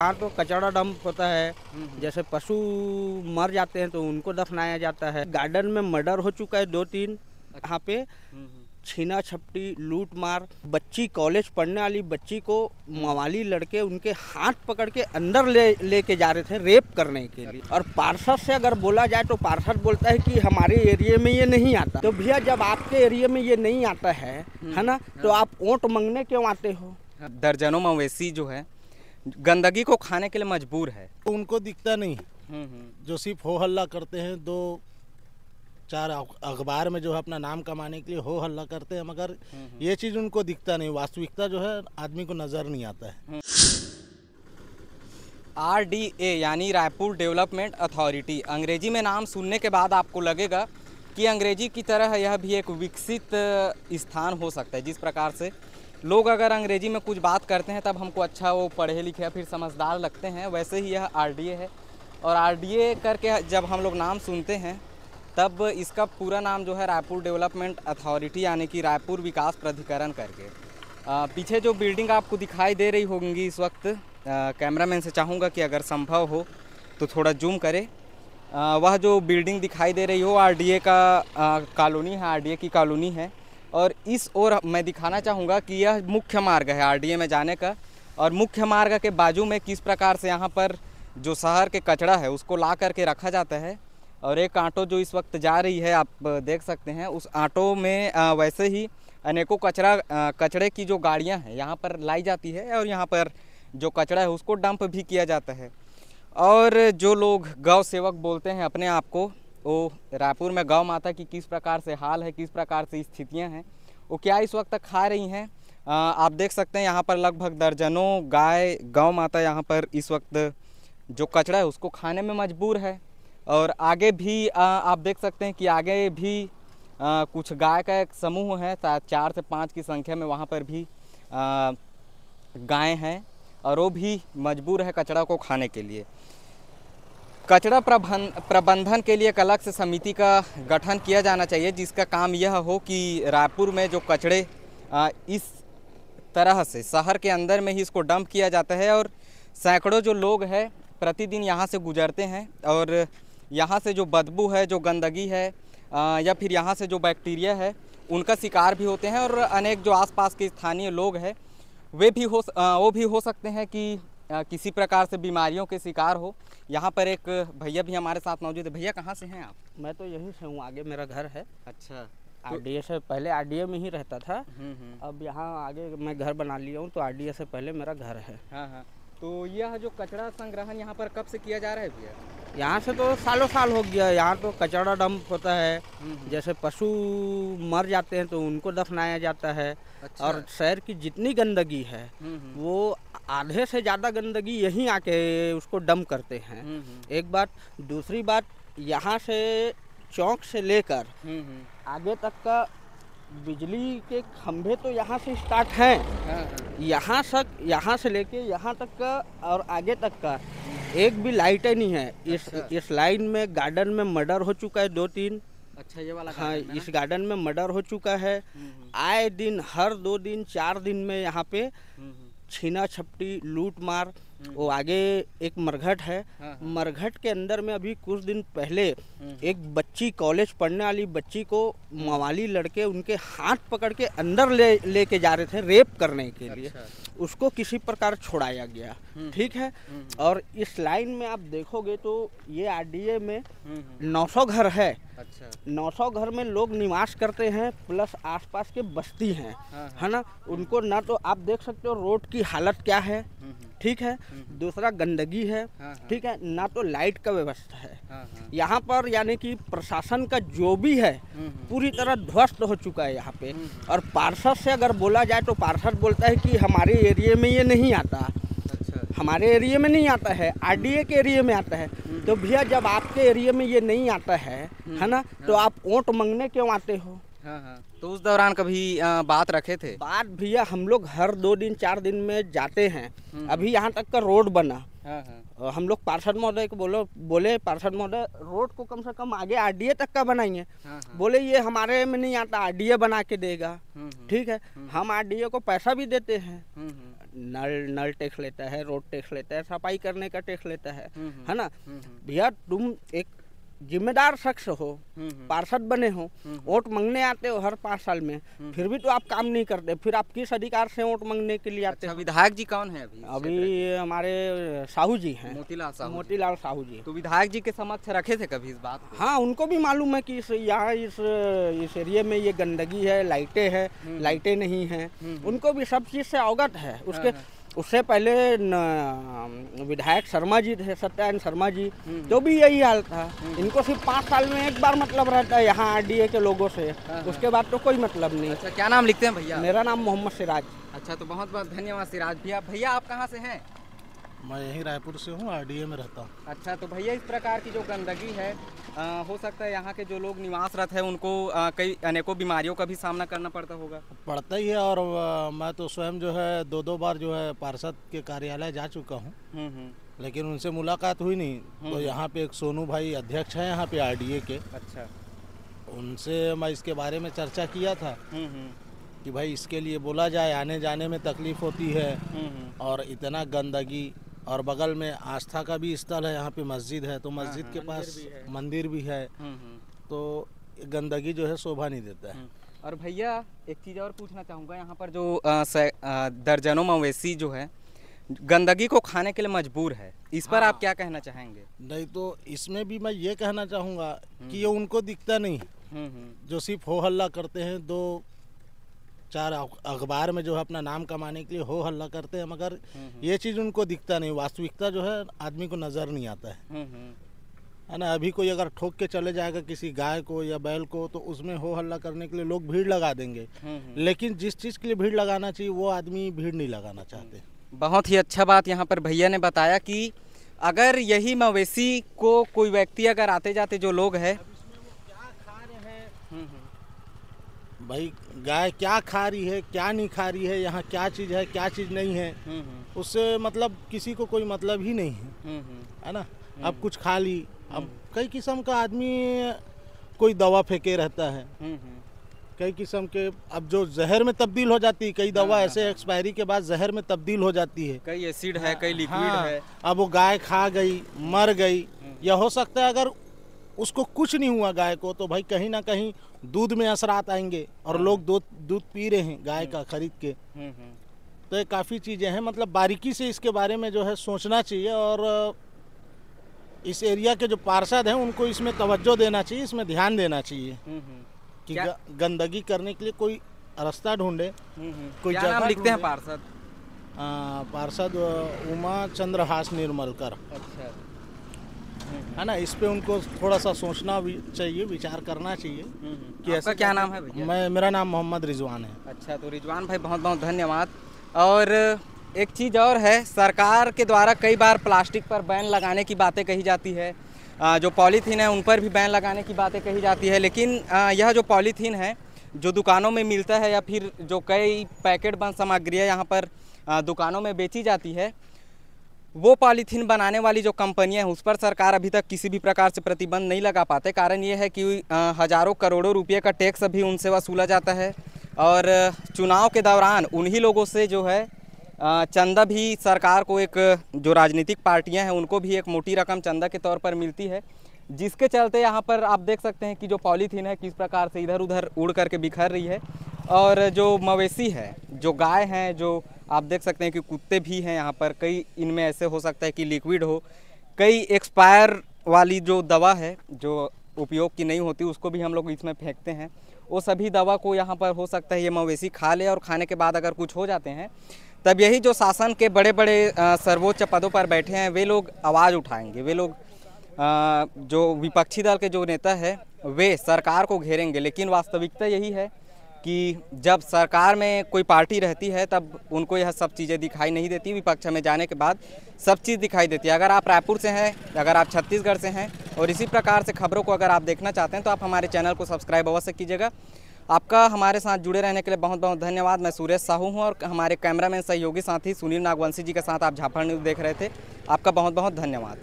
यहाँ तो कचरा डंप होता है। जैसे पशु मर जाते हैं तो उनको दफनाया जाता है। गार्डन में मर्डर हो चुका है 2-3 यहाँ पे। छीना झपटी लूट मार, बच्ची कॉलेज पढ़ने वाली बच्ची को मवाली लड़के उनके हाथ पकड़ के अंदर लेके जा रहे थे रेप करने के लिए। और पार्षद से अगर बोला जाए तो पार्षद बोलता है कि हमारे एरिया में ये नहीं आता। तो भैया जब आपके एरिया में ये नहीं आता है ना, तो आप वोट मांगने क्यों आते हो? दर्जनों मवेशी जो है गंदगी को खाने के लिए मजबूर है। उनको दिखता नहीं, जो सिर्फ हो हल्ला करते हैं। 2-4 अखबार में जो है अपना नाम कमाने के लिए हो हल्ला करते हैं, मगर ये चीज़ उनको दिखता नहीं। वास्तविकता जो है आदमी को नज़र नहीं आता है। RDA यानी रायपुर डेवलपमेंट अथॉरिटी, अंग्रेजी में नाम सुनने के बाद आपको लगेगा कि अंग्रेजी की तरह यह भी एक विकसित स्थान हो सकता है। जिस प्रकार से लोग अगर अंग्रेजी में कुछ बात करते हैं तब हमको अच्छा वो पढ़े लिखे या फिर समझदार लगते हैं, वैसे ही यह RDA है। और RDA करके जब हम लोग नाम सुनते हैं तब इसका पूरा नाम जो है रायपुर डेवलपमेंट अथॉरिटी यानी कि रायपुर विकास प्राधिकरण करके। पीछे जो बिल्डिंग आपको दिखाई दे रही होंगी इस वक्त, कैमरामैन से चाहूँगा कि अगर संभव हो तो थोड़ा जूम करे। वह जो बिल्डिंग दिखाई दे रही हो RDA का कॉलोनी है, RDA की कॉलोनी है। और इस ओर मैं दिखाना चाहूँगा कि यह मुख्य मार्ग है RDA में जाने का। और मुख्य मार्ग के बाजू में किस प्रकार से यहाँ पर जो शहर के कचरा है उसको ला करके रखा जाता है। और एक ऑटो जो इस वक्त जा रही है आप देख सकते हैं, उस ऑटो में वैसे ही अनेकों कचड़े की जो गाड़ियाँ हैं यहाँ पर लाई जाती है और यहाँ पर जो कचरा है उसको डंप भी किया जाता है। और जो लोग गौ सेवक बोलते हैं अपने आप को, वो रायपुर में गौ माता की किस प्रकार से हाल है, किस प्रकार से स्थितियां हैं, वो क्या इस वक्त तक खा रही हैं। आप देख सकते हैं यहाँ पर लगभग दर्जनों गाय गौ माता यहाँ पर इस वक्त जो कचरा है उसको खाने में मजबूर है। और आगे भी आप देख सकते हैं कि आगे भी कुछ गाय का एक समूह है, 4 से 5 की संख्या में वहाँ पर भी गाय हैं और वो भी मजबूर है कचरा को खाने के लिए। कचरा प्रबंधन के लिए एक अलग से समिति का गठन किया जाना चाहिए, जिसका काम यह हो कि रायपुर में जो कचड़े इस तरह से शहर के अंदर में ही इसको डंप किया जाता है। और सैकड़ों जो लोग हैं प्रतिदिन यहाँ से गुजरते हैं और यहाँ से जो बदबू है, जो गंदगी है या फिर यहाँ से जो बैक्टीरिया है उनका शिकार भी होते हैं। और अनेक जो आसपास के स्थानीय लोग हैं वो भी हो सकते हैं कि किसी प्रकार से बीमारियों के शिकार हो। यहाँ पर एक भैया भी हमारे साथ मौजूद है। भैया कहाँ से हैं आप? मैं तो यहीं से हूँ, आगे मेरा घर है। अच्छा, RDA से पहले RDA में ही रहता था। अब यहाँ आगे मैं घर बना लिया हूँ, तो RDA से पहले मेरा घर है। हाँ। तो यह जो कचरा संग्रहण यहाँ पर कब से किया जा रहा है भैया? यहाँ से तो सालों साल हो गया। यहाँ तो कचरा डंप होता है। जैसे पशु मर जाते हैं तो उनको दफनाया जाता है। अच्छा। और शहर की जितनी गंदगी है वो आधे से ज़्यादा गंदगी यहीं आके उसको डंप करते हैं। एक बात, दूसरी बात, यहाँ से चौक से लेकर आगे तक का बिजली के खंभे तो यहाँ से स्टार्ट हैं। यहाँ से लेके यहाँ तक का और आगे तक का एक भी लाइटें नहीं है। इस लाइन में गार्डन में मर्डर हो चुका है 2-3। अच्छा, ये वाला हाँ, इस गार्डन में मर्डर हो चुका है। आए दिन हर 2 दिन 4 दिन में यहाँ पे छीना झपटी लूट मार। वो आगे एक मरघट है। मरघट के अंदर में अभी कुछ दिन पहले एक बच्ची कॉलेज पढ़ने वाली बच्ची को मवाली लड़के उनके हाथ पकड़ के अंदर लेके जा रहे थे रेप करने के लिए। उसको किसी प्रकार छोड़ाया गया। ठीक है। और इस लाइन में आप देखोगे तो ये RDA में 900 घर है। अच्छा। 900 घर में लोग निवास करते हैं, प्लस आसपास के बस्ती हैं, है ना। उनको ना तो आप देख सकते हो रोड की हालत क्या है, ठीक है। दूसरा गंदगी है, ठीक है, ना तो लाइट का व्यवस्था है यहाँ पर। यानी कि प्रशासन का जो भी है पूरी तरह ध्वस्त हो चुका है यहाँ पे। और पार्षद से अगर बोला जाए तो पार्षद बोलता है कि हमारे एरिया में ये नहीं आता। अच्छा। हमारे एरिया में नहीं आता है, RDA के एरिया में आता है। तो भैया जब आपके एरिया में ये नहीं आता है ना, तो आप वोट मांगने क्यों आते हो? तो उस दौरान कभी बात रखे थे? बात भैया हम लोग हर 2 दिन 4 दिन में जाते हैं। अभी यहाँ तक का रोड बना। हम लोग पार्षद महोदय को बोले पार्षद महोदय रोड को कम से कम आगे RDA तक का बनाएंगे। बोले ये हमारे में नहीं आता, RDA बना के देगा। ठीक है, हम RDA को पैसा भी देते हैं, नल नल टैक्स लेता है, रोड टैक्स लेता है, सफाई करने का टैक्स लेता है ना। भैया तुम एक जिम्मेदार शख्स हो, पार्षद बने हो, वोट मांगने आते हो हर 5 साल में, फिर भी तो आप काम नहीं करते, फिर आप किस अधिकार से वोट मांगने के लिए आते अच्छा, हो? विधायक जी कौन है अभी? अभी हमारे साहू जी हैं, मोतीलाल साहू जी। तो विधायक जी के समक्ष रखे थे कभी इस बात को? हाँ, उनको भी मालूम है कि यहाँ इस एरिया में ये गंदगी है, लाइटें हैं, लाइटें नहीं हैं, उनको भी सब चीज़ से अवगत है। उससे पहले विधायक शर्मा जी थे, सत्यानंद शर्मा जी, तो भी यही हाल था। इनको सिर्फ 5 साल में एक बार मतलब रहता है यहाँ आरडीए के लोगों से, उसके बाद तो कोई मतलब नहीं। अच्छा, क्या नाम लिखते हैं भैया? मेरा नाम मोहम्मद सिराज। अच्छा, तो बहुत बहुत धन्यवाद सिराज भैया। भैया आप कहाँ से हैं? मैं यहीं रायपुर से हूँ, आरडीए में रहता हूँ। अच्छा, तो भैया इस प्रकार की जो गंदगी है, हो सकता है यहाँ के जो लोग निवासरत है उनको कई अनेकों बीमारियों का भी सामना करना पड़ता ही है। और मैं तो स्वयं जो है 2 बार जो है पार्षद के कार्यालय जा चुका हूँ, लेकिन उनसे मुलाकात हुई नहीं। तो यहाँ पे एक सोनू भाई अध्यक्ष हैं यहाँ पे आरडीए के। अच्छा, उनसे मैं इसके बारे में चर्चा किया था कि भाई इसके लिए बोला जाए, आने जाने में तकलीफ होती है और इतना गंदगी, और बगल में आस्था का भी स्थल है, यहाँ पे मस्जिद है, तो मस्जिद के पास मंदिर भी है, तो गंदगी जो है शोभा नहीं देता है। और भैया एक चीज़ और पूछना चाहूँगा, यहाँ पर जो दर्जनों मवेशी जो है गंदगी को खाने के लिए मजबूर है, इस पर आप क्या कहना चाहेंगे? नहीं, तो इसमें भी मैं ये कहना चाहूँगा कि ये उनको दिखता नहीं, जो सिर्फ हो हल्ला करते हैं, 2-4 अखबार में जो है अपना नाम कमाने के लिए हो हल्ला करते हैं, मगर ये चीज़ उनको दिखता नहीं। वास्तविकता जो है आदमी को नज़र नहीं आता है ना। अभी कोई अगर ठोक के चले जाएगा किसी गाय को या बैल को, तो उसमें हो हल्ला करने के लिए लोग भीड़ लगा देंगे, लेकिन जिस चीज़ के लिए भीड़ लगाना चाहिए वो आदमी भीड़ नहीं लगाना चाहते। बहुत ही अच्छा बात यहाँ पर भैया ने बताया कि अगर यही मवेशी को कोई व्यक्ति अगर आते जाते जो लोग हैं, भाई गाय क्या खा रही है, क्या नहीं खा रही है, यहाँ क्या चीज़ है, क्या चीज़ नहीं है, उससे मतलब किसी को कोई मतलब ही नहीं है ना। अब कुछ खा ली, अब कई किस्म का आदमी कोई दवा फेंके रहता है, कई किस्म के, अब जो जहर में तब्दील हो जाती है, कई दवा ऐसे एक्सपायरी के बाद जहर में तब्दील हो जाती है, कई एसिड है, कई लिक्विड है। अब वो गाय खा गई, मर गई, या हो सकता है अगर उसको कुछ नहीं हुआ गाय को, तो भाई कहीं ना कहीं दूध में असरात आएंगे, और लोग दूध पी रहे हैं गाय का खरीद के। तो ये काफ़ी चीज़ें हैं, मतलब बारीकी से इसके बारे में जो है सोचना चाहिए, और इस एरिया के जो पार्षद हैं उनको इसमें तवज्जो देना चाहिए, इसमें ध्यान देना चाहिए कि गंदगी करने के लिए कोई रास्ता ढूंढे, कोई क्या जगह नाम लिखते हैं पार्षद? पार्षद उमा चंद्र हास निर्मलकर। अच्छा, है ना। इस पे उनको थोड़ा सा सोचना भी चाहिए, विचार करना चाहिए कि आपका क्या नाम है भैया? मेरा नाम मोहम्मद रिजवान है। अच्छा, तो रिजवान भाई बहुत बहुत धन्यवाद। और एक चीज़ और है, सरकार के द्वारा कई बार प्लास्टिक पर बैन लगाने की बातें कही जाती है, जो पॉलीथीन है उन पर भी बैन लगाने की बातें कही जाती है, लेकिन यह जो पॉलीथीन है जो दुकानों में मिलता है, या फिर जो कई पैकेट बंद सामग्रियाँ यहाँ पर दुकानों में बेची जाती है, वो पॉलीथीन बनाने वाली जो कंपनियां हैं उस पर सरकार अभी तक किसी भी प्रकार से प्रतिबंध नहीं लगा पाते। कारण ये है कि हज़ारों करोड़ों रुपये का टैक्स अभी उनसे वसूला जाता है, और चुनाव के दौरान उन्हीं लोगों से जो है चंदा भी सरकार को, एक जो राजनीतिक पार्टियां हैं उनको भी एक मोटी रकम चंदा के तौर पर मिलती है, जिसके चलते यहाँ पर आप देख सकते हैं कि जो पॉलीथीन है किस प्रकार से इधर उधर उड़ करके बिखर रही है। और जो मवेशी है, जो गाय हैं, जो आप देख सकते हैं कि कुत्ते भी हैं यहाँ पर, कई इनमें ऐसे हो सकता है कि लिक्विड हो, कई एक्सपायर वाली जो दवा है जो उपयोग की नहीं होती उसको भी हम लोग इसमें फेंकते हैं, वो सभी दवा को यहाँ पर हो सकता है ये मवेशी खा ले, और खाने के बाद अगर कुछ हो जाते हैं तब यही जो शासन के बड़े बड़े सर्वोच्च पदों पर बैठे हैं वे लोग आवाज़ उठाएंगे, वे लोग जो विपक्षी दल के जो नेता है वे सरकार को घेरेंगे। लेकिन वास्तविकता यही है कि जब सरकार में कोई पार्टी रहती है तब उनको यह सब चीज़ें दिखाई नहीं देती, विपक्ष में जाने के बाद सब चीज़ दिखाई देती है। अगर आप रायपुर से हैं, अगर आप छत्तीसगढ़ से हैं और इसी प्रकार से खबरों को अगर आप देखना चाहते हैं तो आप हमारे चैनल को सब्सक्राइब अवश्य कीजिएगा। आपका हमारे साथ जुड़े रहने के लिए बहुत बहुत धन्यवाद। मैं सुरेश साहू हूँ और हमारे कैमरामैन सहयोगी साथी सुनील नागवंशी जी के साथ आप झापड़ न्यूज़ देख रहे थे। आपका बहुत बहुत धन्यवाद।